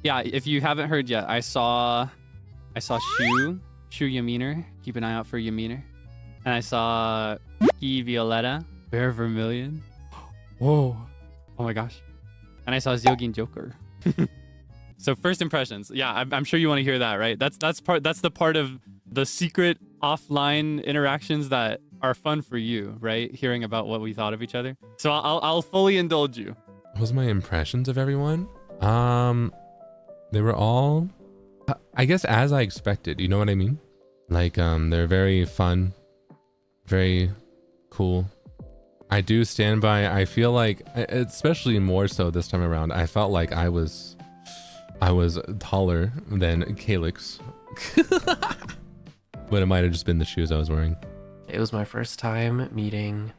Yeah, if you haven't heard yet, I saw Shu Yaminer. Keep an eye out for Yaminer. And I saw Uki Violeta, Vera Vermillion. Whoa. Oh my gosh. And I saw Zeal Ginjoka. So first impressions. Yeah, I'm sure you want to hear that, right? That's the part of the secret offline interactions that are fun for you, right? Hearing about what we thought of each other. So I'll fully indulge you. What was my impressions of everyone? They were all, I guess, as I expected. You know what I mean? Like, they're very fun, very cool. I do stand by. I feel like, especially more so this time around, I felt like I was taller than Kaelix. But it might have just been the shoes I was wearing. It was my first time meeting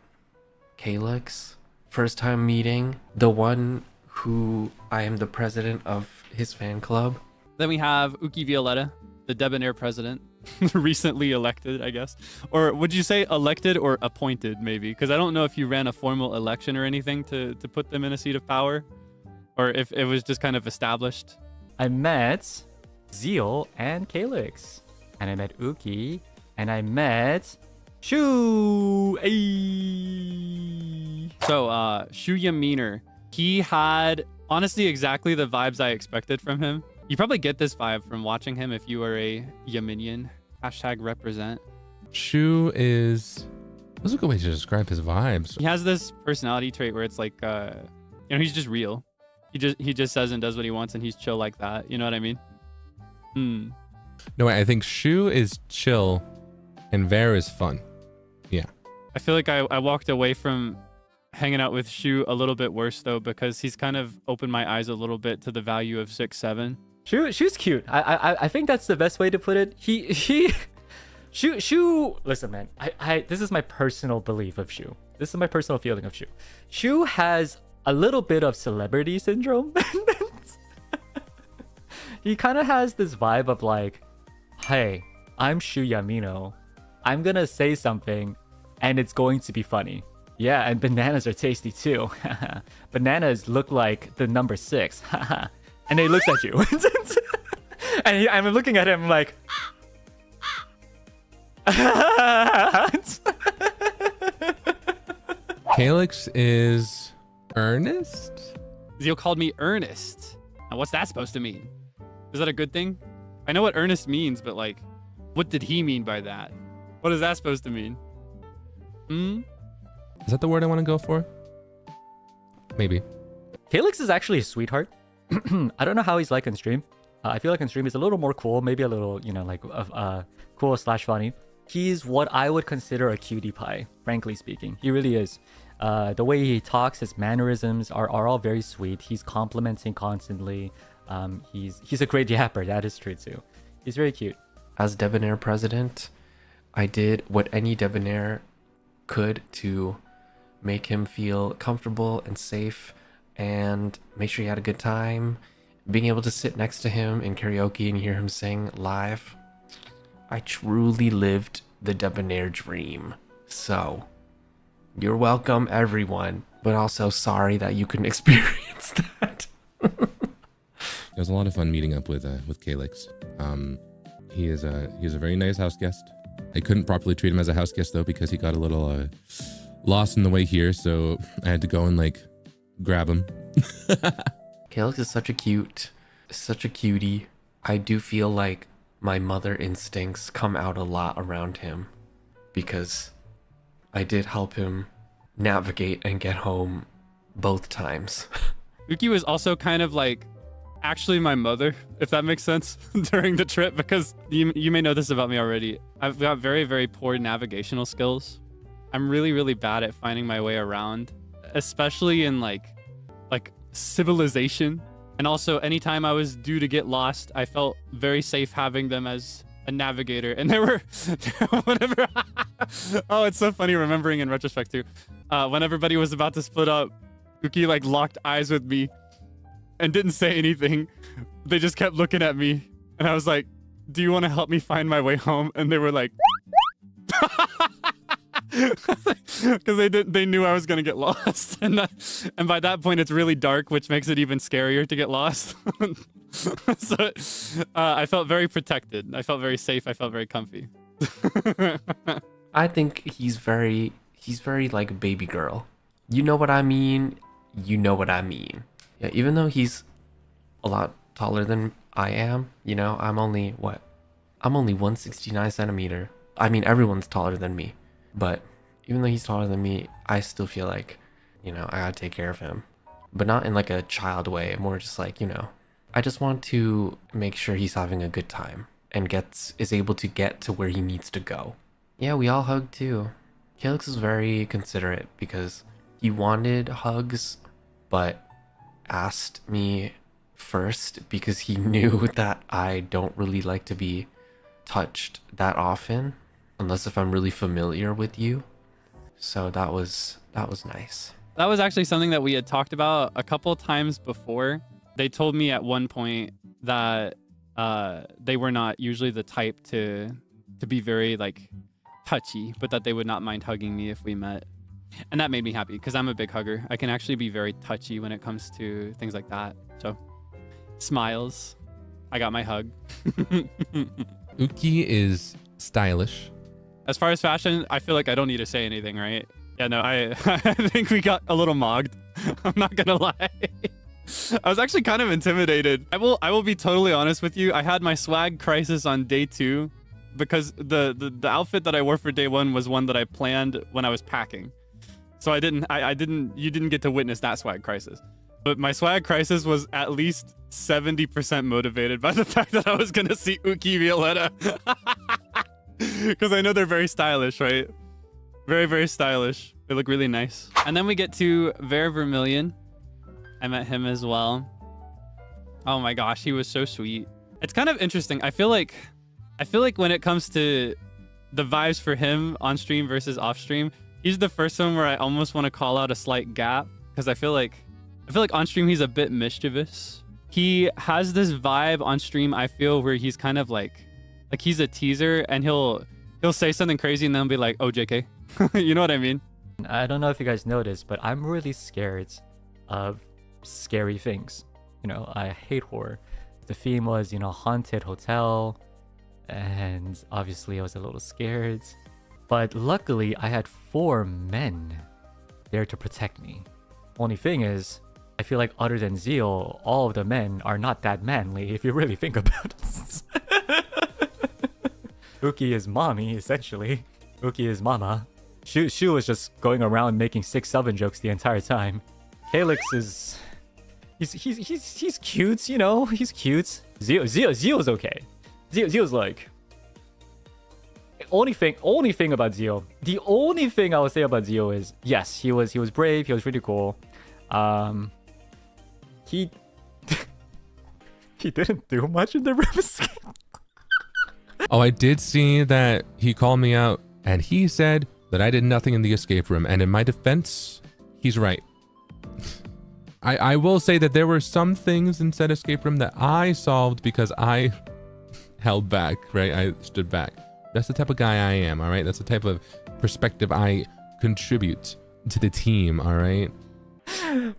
Kaelix. First time meeting the one who I am the president of his fan club. Then we have Uki Violeta, the Debonair president, recently elected, I guess. Or would you say elected or appointed, maybe? Because I don't know if you ran a formal election or anything to put them in a seat of power, or if it was just kind of established. I met Zeal and Kaelix, and I met Uki, and I met Shu. So Shu Yaminer, he had honestly exactly the vibes I expected from him. You probably get this vibe from watching him if you are a Yaminian. Hashtag represent. Shu is, what's a good way to describe his vibes? He has this personality trait where it's like, he's just real. He just says and does what he wants, and he's chill like that. You know what I mean? No, I think Shu is chill and Vera is fun. Yeah. I feel like I walked away from hanging out with Shu a little bit worse though, because he's kind of opened my eyes a little bit to the value of 6'7". Shu's cute. I think that's the best way to put it. Shu. Listen, man. This is my personal belief of Shu. This is my personal feeling of Shu. Shu has a little bit of celebrity syndrome. He kind of has this vibe of like, hey, I'm Shu Yamino. I'm gonna say something, and it's going to be funny. Yeah, and bananas are tasty too. Bananas look like the number 6. And he looks at you. And I'm looking at him like... Kaelix is earnest? Zeal called me earnest. Now what's that supposed to mean? Is that a good thing? I know what earnest means, but like, what did he mean by that? What is that supposed to mean? Is that the word I want to go for? Maybe. Kaelix is actually a sweetheart. I don't know how he's like on stream. I feel like on stream he's a little more cool, maybe a little, like cool / funny. He's what I would consider a cutie pie, frankly speaking. He really is. The way he talks, his mannerisms are all very sweet. He's complimenting constantly. He's a great yapper, that is true too. He's very cute. As Debonair president, I did what any Debonair could to make him feel comfortable and safe and make sure he had a good time. Being able to sit next to him in karaoke and hear him sing live. I truly lived the Debonair dream. So, you're welcome everyone, but also sorry that you couldn't experience that. It was a lot of fun meeting up with Kaelix. He's a very nice house guest. I couldn't properly treat him as a house guest though, because he got a little lost in the way here, so I had to go and like grab him. Kaelix is such a cutie. I do feel like my mother instincts come out a lot around him, because I did help him navigate and get home both times. Uki was also kind of like actually my mother, if that makes sense, during the trip, because you may know this about me already. I've got very, very poor navigational skills. I'm really, really bad at finding my way around, especially in like civilization. And also anytime I was due to get lost, I felt very safe having them as a navigator. And there were whenever oh, it's so funny remembering in retrospect too. When everybody was about to split up, Uki like locked eyes with me and didn't say anything. They just kept looking at me, and I was like, do you want to help me find my way home? And they were like because they knew I was gonna get lost. And by that point it's really dark, which makes it even scarier to get lost. So I felt very protected. I felt very safe. I felt very comfy. I think he's very like baby girl. You know what I mean? You know what I mean. Yeah, even though he's a lot taller than I am, you know, I'm only 169 centimeter. I mean, everyone's taller than me, but even though he's taller than me, I still feel like, you know, I gotta take care of him, but not in like a child way, more just like, you know, I just want to make sure he's having a good time and is able to get to where he needs to go. Yeah, we all hugged too. Kaelix is very considerate because he wanted hugs, but asked me first because he knew that I don't really like to be touched that often unless if I'm really familiar with you. So that was nice. That was actually something that we had talked about a couple times before. They told me at one point that they were not usually the type to be very like touchy, but that they would not mind hugging me if we met. And that made me happy because I'm a big hugger. I can actually be very touchy when it comes to things like that. So smiles. I got my hug. Uki is stylish. As far as fashion, I feel like I don't need to say anything, right? Yeah, no, I think we got a little mogged. I'm not gonna lie. I was actually kind of intimidated. I will be totally honest with you. I had my swag crisis on day 2 because the outfit that I wore for day 1 was one that I planned when I was packing. So you didn't get to witness that swag crisis. But my swag crisis was at least 70% motivated by the fact that I was gonna see Uki Violeta. Because I know they're very stylish, right? Very, very stylish. They look really nice. And then we get to Vera Vermillion. I met him as well. Oh my gosh, he was so sweet. It's kind of interesting. I feel like when it comes to the vibes for him on stream versus off stream, he's the first one where I almost want to call out a slight gap because I feel like on stream he's a bit mischievous. He has this vibe on stream, I feel, where he's kind of like he's a teaser and he'll say something crazy and then be like, "Oh, JK." You know what I mean? I don't know if you guys noticed, but I'm really scared of scary things. You know, I hate horror. The theme was, you know, haunted hotel, and obviously I was a little scared. But luckily, I had 4 men there to protect me. Only thing is, I feel like other than Zeal, all of the men are not that manly if you really think about it. Uki is mommy, essentially. Uki is mama. Shu was just going around making 6-7 jokes the entire time. Kaelix is... He's cute, you know? He's cute. Zeal's okay. Zeal's like... Only thing about Zeal. The only thing I would say about Zeal is, yes, he was brave, he was really cool. He didn't do much in the risk. Oh, I did see that he called me out and he said that I did nothing in the escape room. And in my defense, he's right. I will say that there were some things in said escape room that I solved because I held back, right? I stood back. That's the type of guy I am, all right? That's the type of perspective I contribute to the team, all right?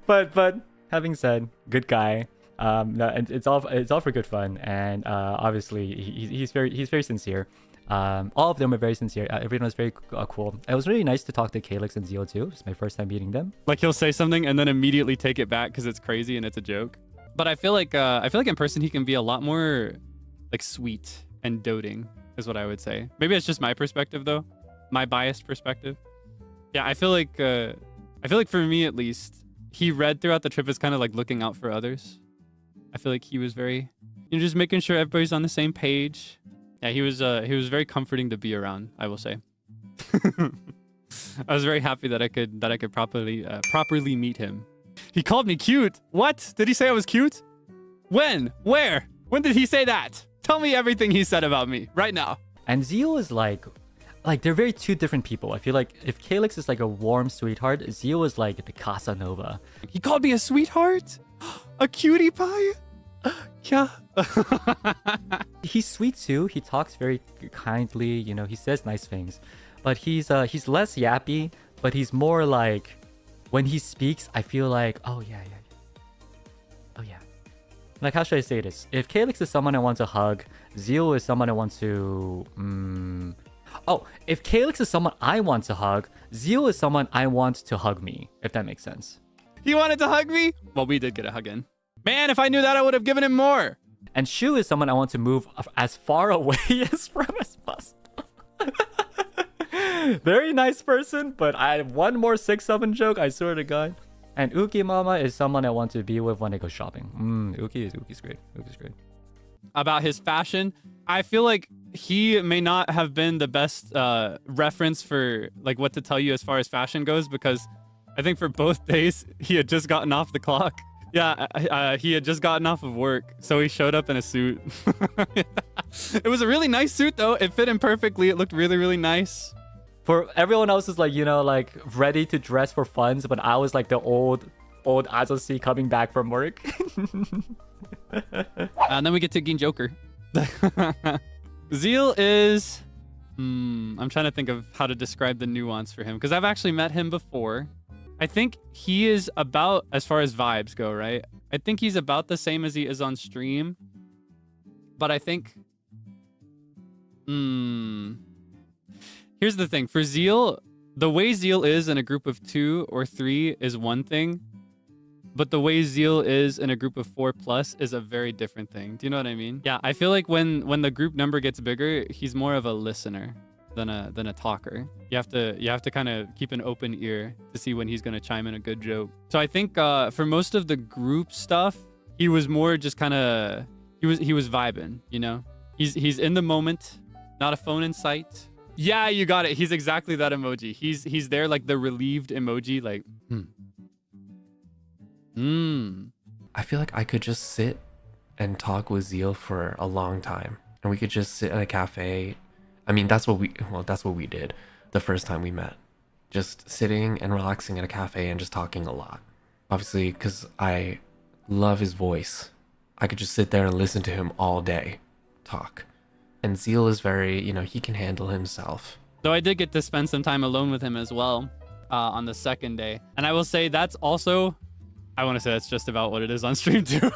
But having said, good guy. No, it's all for good fun, and obviously he's very sincere. All of them are very sincere. Everyone was very cool. It was really nice to talk to Kaelix and Zeal too. It's my first time meeting them. Like he'll say something and then immediately take it back because it's crazy and it's a joke. But I feel like in person he can be a lot more like sweet and doting is what I would say. Maybe it's just my perspective though, my biased perspective. Yeah, I feel like for me at least, he read throughout the trip as kind of like looking out for others. I feel like he was very, you know, just making sure everybody's on the same page. Yeah, he was very comforting to be around, I will say. I was very happy that I could properly meet him. He called me cute. What? Did he say I was cute? When? Where? When did he say that? Tell me everything he said about me right now. And Zeal is like they're very two different people. I feel like if Kaelix is like a warm sweetheart, Zeal is like the Casanova. He called me a sweetheart? A cutie pie? Yeah. He's sweet too. He talks very kindly, you know, he says nice things. But he's less yappy, but he's more like when he speaks, I feel like, oh yeah. Like, how should I say this? If Kaelix is someone I want to hug, Zeal is someone I want to... Oh, if Kaelix is someone I want to hug, Zeal is someone I want to hug me, if that makes sense. He wanted to hug me? Well, we did get a hug in. Man, if I knew that, I would have given him more. And Shu is someone I want to move as far away as possible. Very nice person, but I one more 6-7 joke, I swear to God. And Uki Mama is someone I want to be with when I go shopping. Uki's great. Uki's great. About his fashion, I feel like he may not have been the best reference for like what to tell you as far as fashion goes, because I think for both days he had just gotten off the clock. Yeah, he had just gotten off of work, so he showed up in a suit. It was a really nice suit though. It fit him perfectly. It looked really, really nice. For everyone else is like, you know, like ready to dress for funs, but I was like the old Azosi coming back from work. And then we get to Ginjoka. Zeal is... I'm trying to think of how to describe the nuance for him, because I've actually met him before. I think he is about, as far as vibes go, right? I think he's about the same as he is on stream. But I think... Here's the thing. For Zeal, the way Zeal is in a group of 2 or 3 is one thing. But the way Zeal is in a group of 4+ is a very different thing. Do you know what I mean? Yeah, I feel like when the group number gets bigger, he's more of a listener than a talker. You have to kind of keep an open ear to see when he's going to chime in a good joke. So I think for most of the group stuff, he was more just kind of he was vibing, you know? He's in the moment, not a phone in sight. Yeah, you got it. He's exactly that emoji. He's there like the relieved emoji, like I feel like I could just sit and talk with Zeal for a long time, and we could just sit at a cafe. I mean, that's what we did the first time we met. Just sitting and relaxing at a cafe and just talking a lot. Obviously, because I love his voice, I could just sit there and listen to him all day talk. And Zeal is very, you know, he can handle himself. So I did get to spend some time alone with him as well on the second day. And I will say that's also, I want to say that's just about what it is on stream too.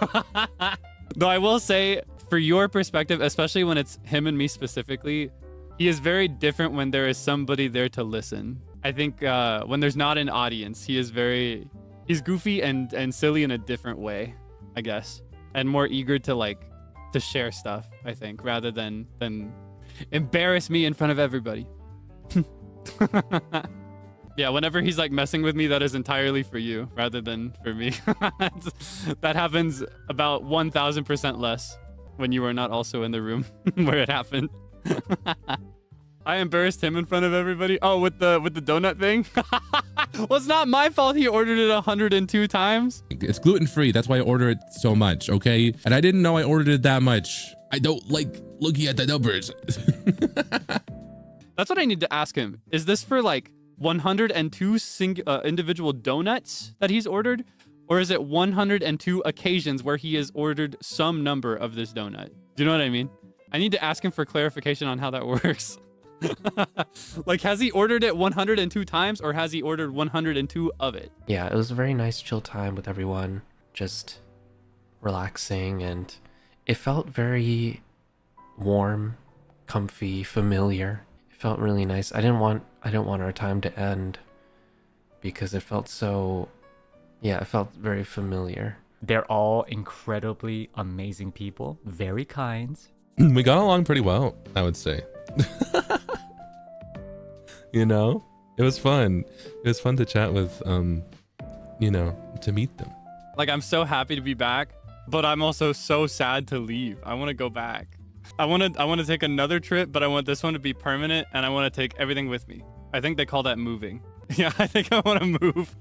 Though I will say, for your perspective, especially when it's him and me specifically, he is very different when there is somebody there to listen. I think when there's not an audience, he's goofy and silly in a different way, I guess. And more eager to to share stuff, I think, rather than embarrass me in front of everybody. Yeah, whenever he's messing with me, that is entirely for you rather than for me. That happens about 1000% less when you are not also in the room where it happened. I embarrassed him in front of everybody. Oh, with the donut thing? Well, it's not my fault he ordered it 102 times. It's gluten-free. That's why I order it so much, okay? And I didn't know I ordered it that much. I don't like looking at the numbers. That's what I need to ask him. Is this for 102 individual donuts that he's ordered? Or is it 102 occasions where he has ordered some number of this donut? Do you know what I mean? I need to ask him for clarification on how that works. Has he ordered it 102 times or has he ordered 102 of it? Yeah, it was a very nice chill time with everyone, just relaxing, and it felt very warm, comfy, familiar. It felt really nice. I don't want our time to end because it felt so, yeah, it felt very familiar. They're all incredibly amazing people, very kind. We got along pretty well, I would say. You know, it was fun. It was fun to chat with, you know, to meet them. I'm so happy to be back, but I'm also so sad to leave. I want to go back. I want to take another trip, but I want this one to be permanent, and I want to take everything with me. I think they call that moving. Yeah, I think I want to move.